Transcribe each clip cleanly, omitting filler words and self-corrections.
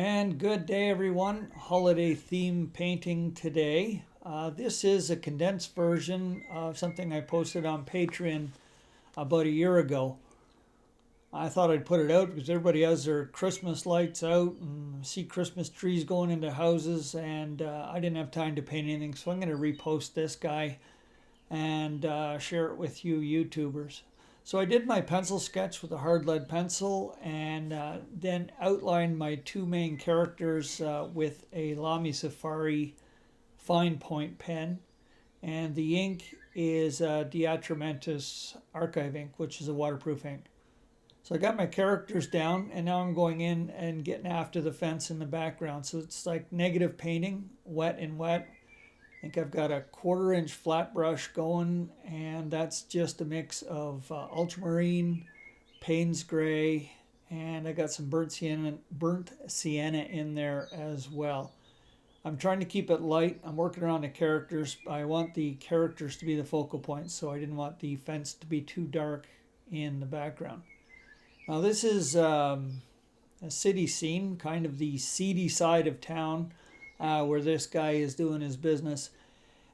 And good day, everyone. Holiday theme painting today. This is a condensed version of something I posted on Patreon about a year ago. I thought I'd put it out because everybody has their Christmas lights out and see Christmas trees going into houses, and I didn't have time to paint anything, so I'm going to repost this guy and share it with you YouTubers. So I did my pencil sketch with a hard lead pencil and then outlined my two main characters with a Lamy Safari fine point pen. And the ink is Diatramentus Archive ink, which is a waterproof ink. So I got my characters down, and now I'm going in and getting after the fence in the background. So it's like negative painting, wet and wet. I think I've got a 1/4 inch flat brush going, and that's just a mix of ultramarine, Payne's gray, and I got some burnt sienna in there as well. I'm trying to keep it light. I'm working around the characters. I want the characters to be the focal point, so I didn't want the fence to be too dark in the background. Now this is a city scene, kind of the seedy side of town, where this guy is doing his business.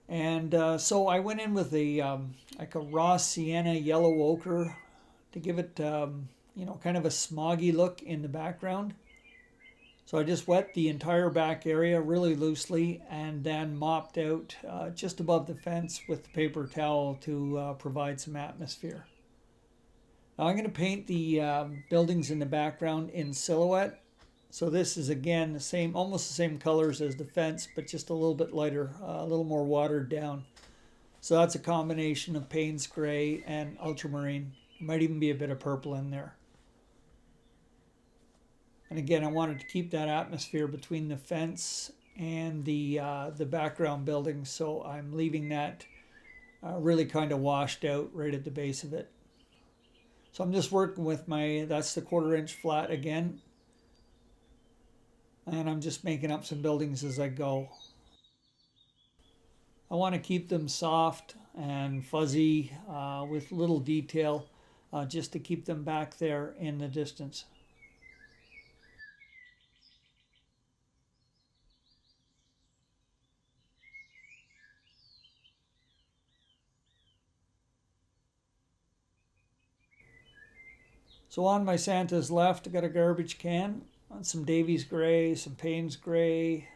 And so I went in with like a raw sienna yellow ochre to give it kind of a smoggy look in the background. So I just wet the entire back area really loosely and then mopped out just above the fence with the paper towel to provide some atmosphere. Now I'm going to paint the buildings in the background in silhouette. So this is again the same, almost the same colors as the fence, but just a little bit lighter, a little more watered down. So that's a combination of Payne's gray and ultramarine. There might even be a bit of purple in there. And again, I wanted to keep that atmosphere between the fence and the background building, so I'm leaving that really kind of washed out right at the base of it. So I'm just working with that's the 1/4 inch flat again. And I'm just making up some buildings as I go. I want to keep them soft and fuzzy with little detail just to keep them back there in the distance. So on my Santa's left, I got a garbage can, some Davies gray, some Payne's gray,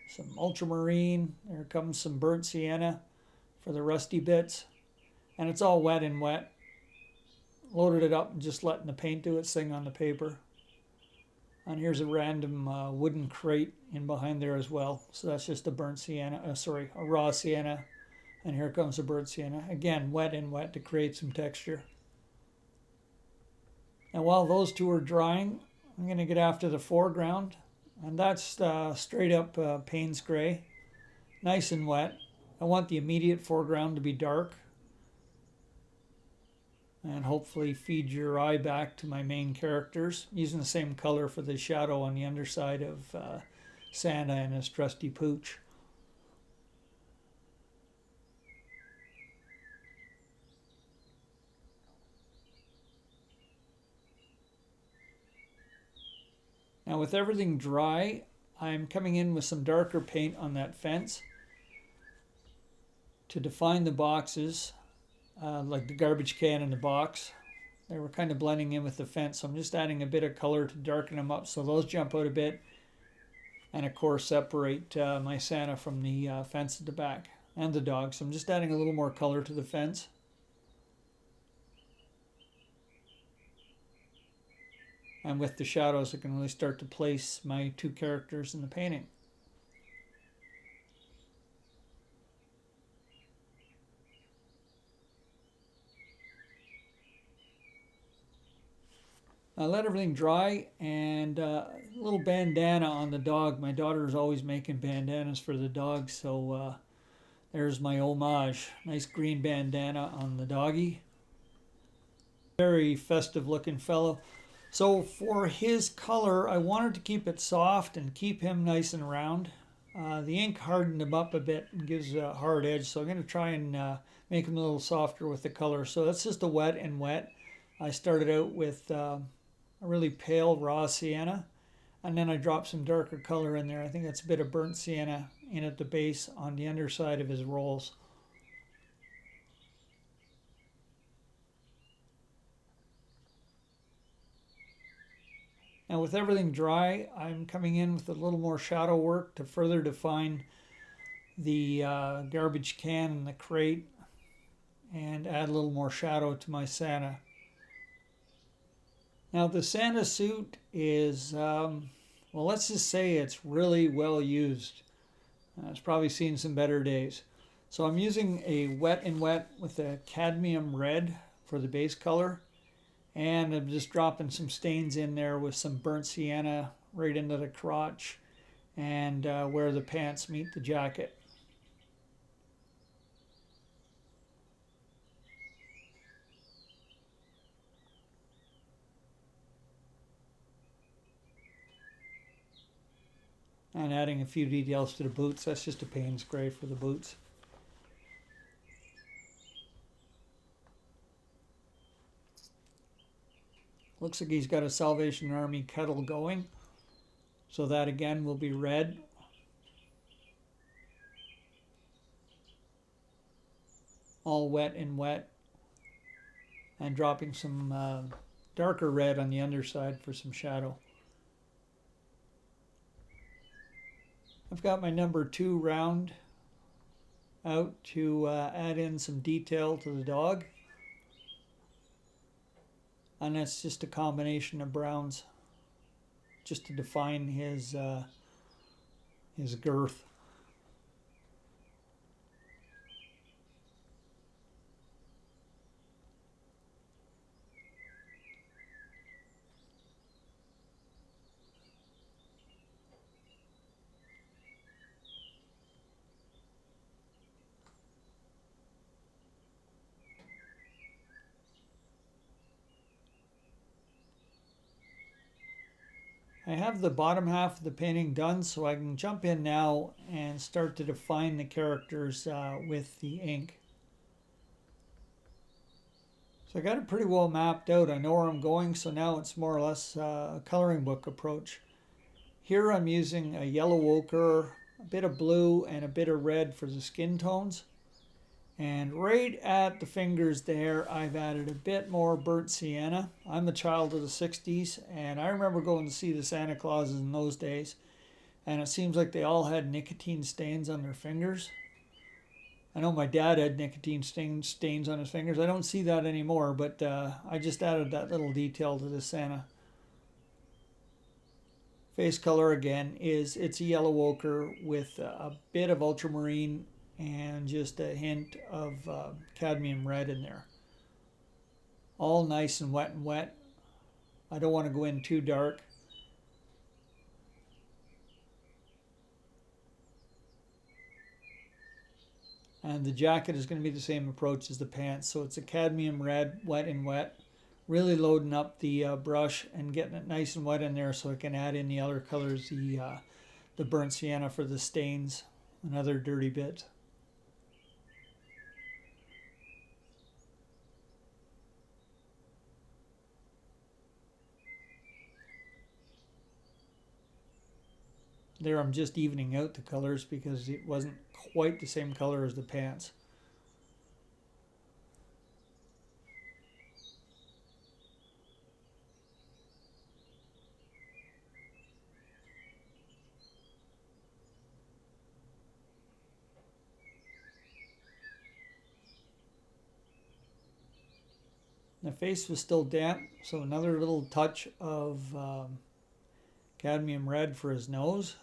some ultramarine. There comes some burnt sienna for the rusty bits. And it's all wet and wet. Loaded it up and just letting the paint do its thing on the paper. And here's a random wooden crate in behind there as well. So that's just a burnt sienna, a raw sienna. And here comes a burnt sienna. Again, wet and wet to create some texture. And while those two are drying, I'm going to get after the foreground, and that's straight up Payne's gray, nice and wet. I want the immediate foreground to be dark and hopefully feed your eye back to my main characters, using the same color for the shadow on the underside of Santa and his trusty pooch. Now with everything dry, I'm coming in with some darker paint on that fence to define the boxes, like the garbage can and the box. They were kind of blending in with the fence, so I'm just adding a bit of color to darken them up so those jump out a bit, and of course separate my Santa from the fence at the back and the dog. So I'm just adding a little more color to the fence. And with the shadows, I can really start to place my two characters in the painting. I let everything dry, and a little bandana on the dog. My daughter is always making bandanas for the dog, so there's my homage. Nice green bandana on the doggy. Very festive looking fellow. So for his color, I wanted to keep it soft and keep him nice and round. The ink hardened him up a bit and gives a hard edge, so I'm going to try and make him a little softer with the color. So that's just a wet and wet. I started out with a really pale raw sienna, And then I drop some darker color in there. I think that's a bit of burnt sienna in at the base on the underside of his rolls. Now with everything dry, I'm coming in with a little more shadow work to further define the garbage can and the crate and add a little more shadow to my Santa. Now the Santa suit is, well, let's just say it's really well used. It's probably seen some better days. So I'm using a wet and wet with a cadmium red for the base color. And I'm just dropping some stains in there with some burnt sienna right into the crotch and where the pants meet the jacket. And adding a few details to the boots. That's just a Payne's gray for the boots. Looks like he's got a Salvation Army kettle going. So that again will be red. All wet and wet. And dropping some darker red on the underside for some shadow. I've got my number 2 round out to add in some detail to the dog. And that's just a combination of browns just to define his girth. I have the bottom half of the painting done, so I can jump in now and start to define the characters with the ink. So I got it pretty well mapped out. I know where I'm going, so now it's more or less a coloring book approach. Here I'm using a yellow ochre, a bit of blue, and a bit of red for the skin tones. And right at the fingers there, I've added a bit more burnt sienna. I'm a child of the 60s, and I remember going to see the Santa Clauses in those days, and it seems like they all had nicotine stains on their fingers. I know my dad had nicotine stains on his fingers. I don't see that anymore, but I just added that little detail to the Santa. Face color again it's a yellow ochre with a bit of ultramarine and just a hint of cadmium red in there. All nice and wet. I don't want to go in too dark. And the jacket is going to be the same approach as the pants. So it's a cadmium red, wet and wet. Really loading up the brush and getting it nice and wet in there so I can add in the other colors, the burnt sienna for the stains, another dirty bit. There I'm just evening out the colors because it wasn't quite the same color as the pants. The face was still damp, so another little touch of cadmium red for his nose.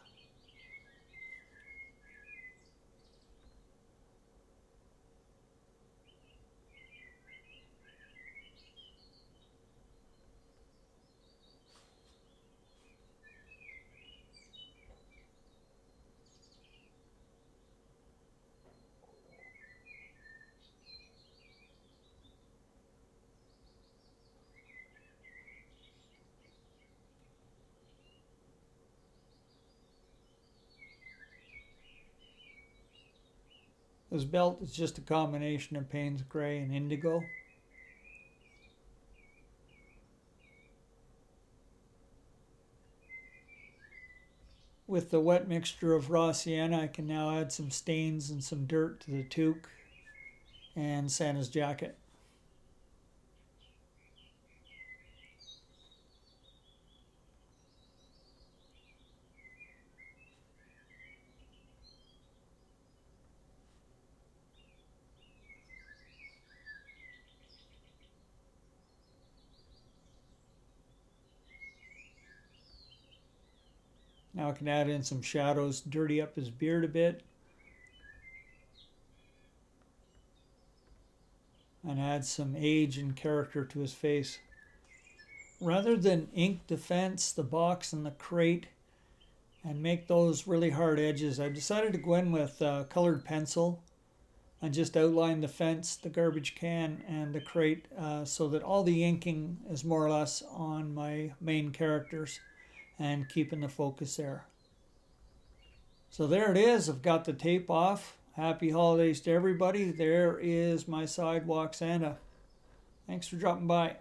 His belt is just a combination of Payne's gray and indigo. with the wet mixture of raw sienna, I can now add some stains and some dirt to the toque and Santa's jacket. Now I can add in some shadows, dirty up his beard a bit, and add some age and character to his face. Rather than ink the fence, the box, and the crate and make those really hard edges, I've decided to go in with colored pencil and just outline the fence, the garbage can, and the crate so that all the inking is more or less on my main characters and keeping the focus there. So there it is. I've got the tape off. Happy holidays to everybody. There is my Sidewalk Santa. Thanks for dropping by.